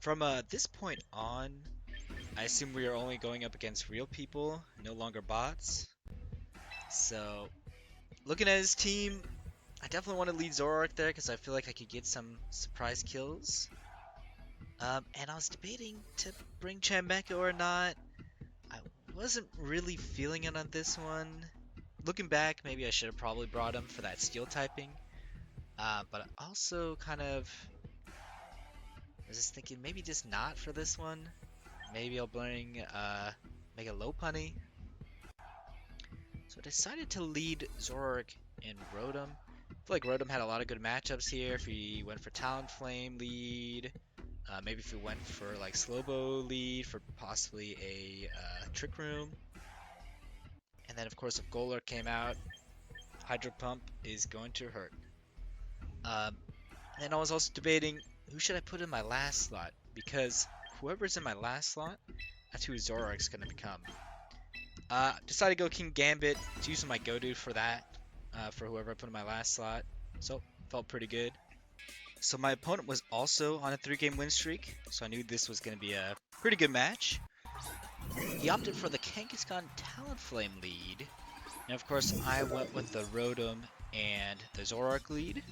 From this point on, I assume we are only going up against real people, no longer bots. So, looking at his team, I definitely want to lead Zoroark there because I feel like I could get some surprise kills. And I was debating to bring Chimecho or not. I wasn't really feeling it on this one. Looking back, maybe I should have probably brought him for that steel typing. But I also kind of was just thinking maybe just not for this one. Maybe I'll bring Mega Lopunny. So I decided to lead Zoroark in Rotom. I feel like Rotom had a lot of good matchups here. If he went for Talonflame lead, maybe if he went for like Slowbo lead for possibly a Trick Room. And then of course if Golurk came out, Hydro Pump is going to hurt. Um, and I was also debating who should I put in my last slot because whoever's in my last slot, that's who Zoroark's going to become. Decided to go King Gambit. It's using my go-to for that, for whoever I put in my last slot. So, felt pretty good. So my opponent was also on a 3-game win streak, so I knew this was going to be a pretty good match. He opted for the Kangaskhan Talonflame lead. And of course, I went with the Rotom and the Zoroark lead.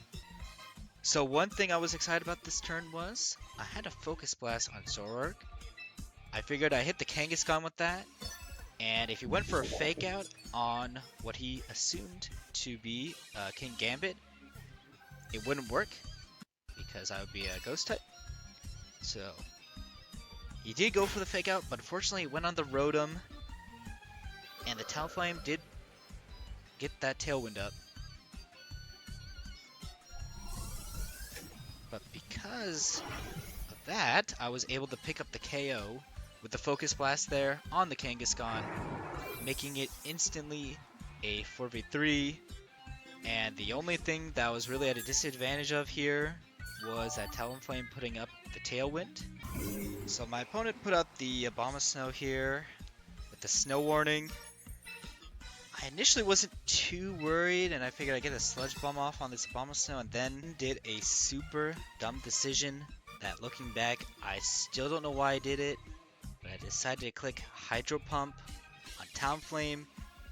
So one thing I was excited about this turn was I had a Focus Blast on Zoroark. I figured I hit the Kangaskhan with that, and if he went for a Fake Out on what he assumed to be King Gambit, it wouldn't work because I would be a Ghost type. So he did go for the Fake Out, but unfortunately it went on the Rotom, and the Talonflame did get that Tailwind up. But because of that, I was able to pick up the KO with the Focus Blast there on the Kangaskhan, making it instantly a 4v3. And the only thing that was really at a disadvantage of here was that Talonflame putting up the Tailwind. So my opponent put up the Abomasnow here with the Snow Warning. I initially wasn't too worried, and I figured I'd get a Sludge Bomb off on this Abomasnow, and then did a super dumb decision that, looking back, I still don't know why I did it, but I decided to click Hydro Pump on Talonflame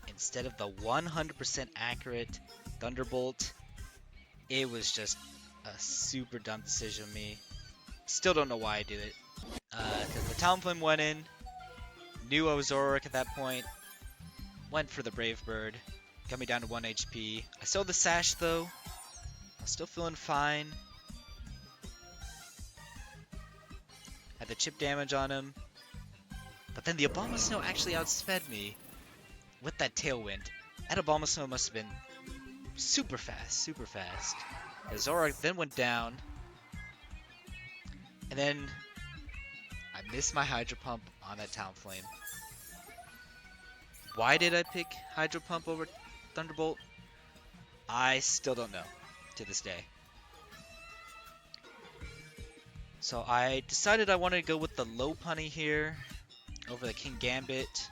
instead of the 100% accurate Thunderbolt. It was just a super dumb decision of me. Still don't know why I did it. Because the Talonflame went in, knew I was Zoroark at that point, went for the Brave Bird, got me down to 1 HP. I still had the Sash though. I was still feeling fine. Had the chip damage on him. But then the Abomasnow actually outsped me with that Tailwind. That Abomasnow must have been super fast, super fast. The Zoroark then went down. And then I missed my Hydro Pump on that Talonflame. Why did I pick Hydro Pump over Thunderbolt? I still don't know to this day. So I decided I wanted to go with the Lopunny here over the King Gambit.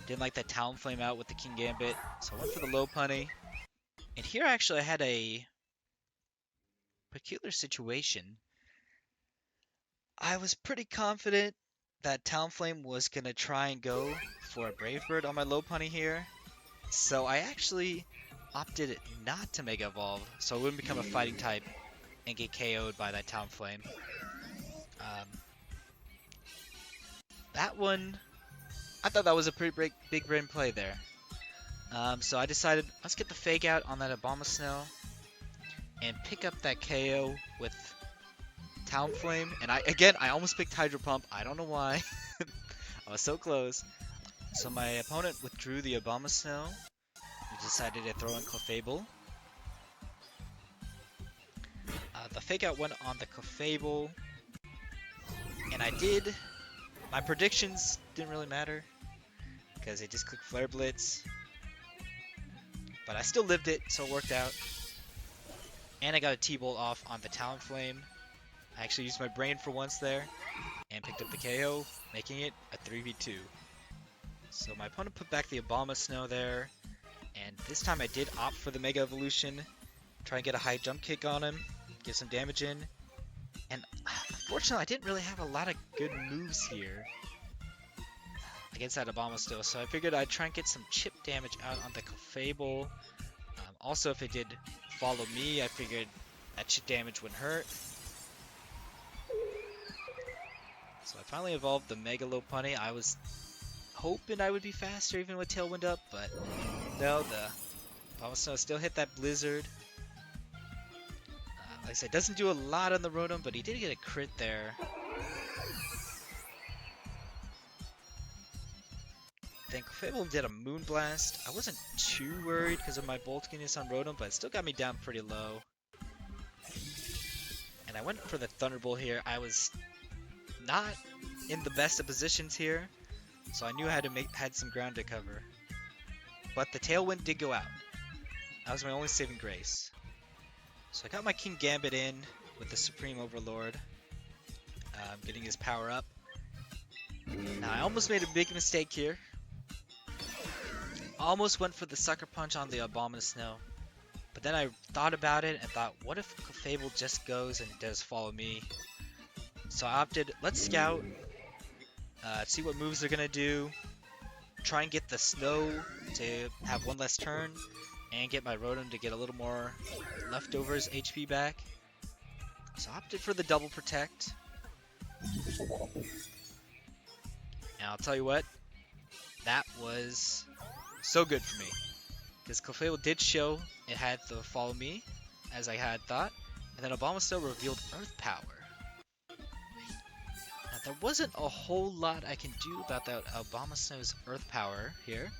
Didn't like that Talonflame out with the King Gambit, so I went for the Lopunny. And here actually I had a peculiar situation. I was pretty confident that Talonflame was going to try and go for a Brave Bird on my Lopunny here. So I actually opted not to Mega Evolve, so I wouldn't become a fighting type and get KO'd by that Talonflame. That one, I thought that was a pretty big brain play there. So I decided, let's get the Fake Out on that Abomasnow and pick up that KO with Talonflame. And I almost picked Hydro Pump. I don't know why. I was so close. So my opponent withdrew the Abomasnow. He decided to throw in Clefable. The Fake Out went on the Clefable. And I did. My predictions didn't really matter because I just clicked Flare Blitz. But I still lived it, so it worked out. And I got a T-Bolt off on the Talonflame. I actually used my brain for once there and picked up the KO, making it a 3v2. So my opponent put back the Abomasnow there, and this time I did opt for the Mega Evolution, try and get a high jump kick on him, get some damage in, And unfortunately, I didn't really have a lot of good moves here against that Abomasnow, so I figured I'd try and get some chip damage out on the Clefable. Also, if it did follow me, I figured that chip damage wouldn't hurt. So I finally evolved the Mega Lopunny. I was hoping I would be faster even with Tailwind up, but no, the Abomasnow still hit that Blizzard. Like I said, doesn't do a lot on the Rotom, but he did get a crit there. Then Clefable did a Moonblast. I wasn't too worried because of my bulkiness on Rotom, but it still got me down pretty low. And I went for the Thunderbolt here. I was not in the best of positions here, so I knew I had some ground to cover. But the Tailwind did go out. That was my only saving grace. So I got my King Gambit in with the Supreme Overlord, getting his power up. Now I almost made a big mistake here. Almost went for the Sucker Punch on the Abomasnow, but then I thought about it and thought, what if Clefable just goes and does follow me? So I opted, let's scout, see what moves they're gonna do, try and get the Snow to have one less turn, and get my Rotom to get a little more leftovers HP back. So I opted for the Double Protect. And I'll tell you what, that was so good for me, because Clefable did show it had to follow me, as I had thought, and then Abomasnow revealed Earth Power. Now there wasn't a whole lot I can do about that Abomasnow's Earth Power here,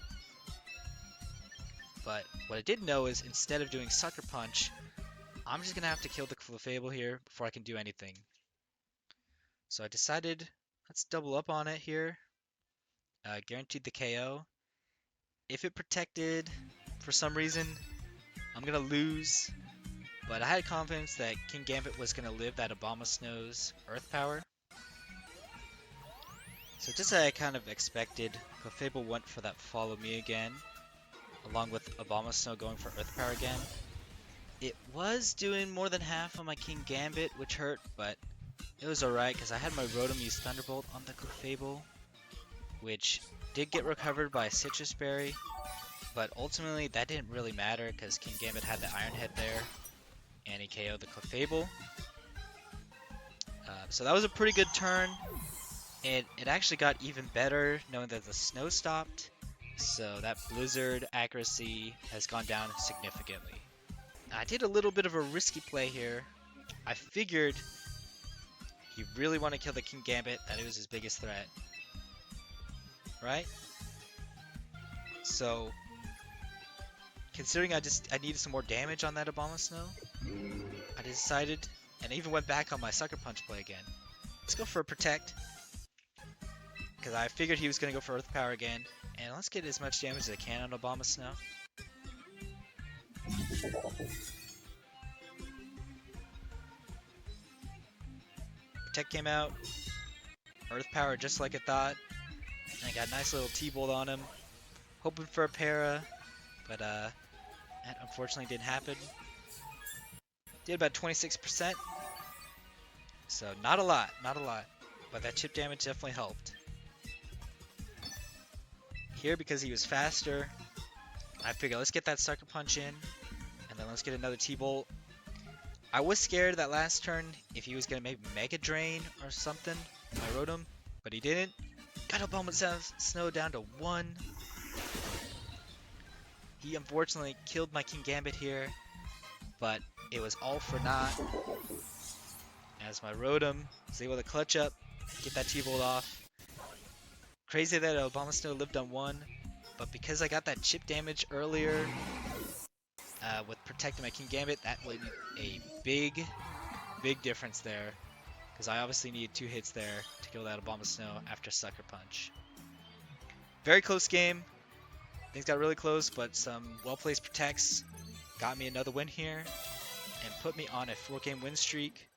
but what I did know is instead of doing Sucker Punch, I'm just gonna have to kill the Clefable here before I can do anything. So I decided, let's double up on it here. Guaranteed the KO. If it protected for some reason, I'm gonna lose, but I had confidence that King Gambit was gonna live that Abomasnow's Earth Power. So just as I kind of expected, Clefable went for that Follow Me again, along with Abomasnow going for Earth Power again. It was doing more than half on my King Gambit, which hurt, but it was alright because I had my Rotom use Thunderbolt on the Clefable, which did get recovered by Citrus Berry, but ultimately that didn't really matter because King Gambit had the Iron Head there, and he KO'd the Clefable. So that was a pretty good turn. It actually got even better knowing that the snow stopped, so that Blizzard accuracy has gone down significantly. I did a little bit of a risky play here. I figured he really wanted to kill the King Gambit, that it was his biggest threat. Right? So, considering I needed some more damage on that Abomasnow, I decided, and I even went back on my Sucker Punch play again. Let's go for a Protect, because I figured he was going to go for Earth Power again, and let's get as much damage as I can on Abomasnow. Protect came out, Earth Power just like I thought, and I got a nice little T-Bolt on him, hoping for a para, but that unfortunately didn't happen. Did about 26%, so not a lot, but that chip damage definitely helped. Here, because he was faster, I figured let's get that Sucker Punch in, and then let's get another T-Bolt. I was scared that last turn if he was going to maybe Mega Drain or something, my Rotom, but he didn't. Got Abomasnow down to 1. He unfortunately killed my King Gambit here, but it was all for naught, as my Rotom was able to clutch up, get that T-Bolt off. Crazy that Abomasnow lived on 1, but because I got that chip damage earlier with protecting my King Gambit, that was a big difference there, because I obviously needed 2 hits there to kill that Abomasnow after Sucker Punch. Very close game. Things got really close, but some well-placed protects got me another win here and put me on a 4-game win streak.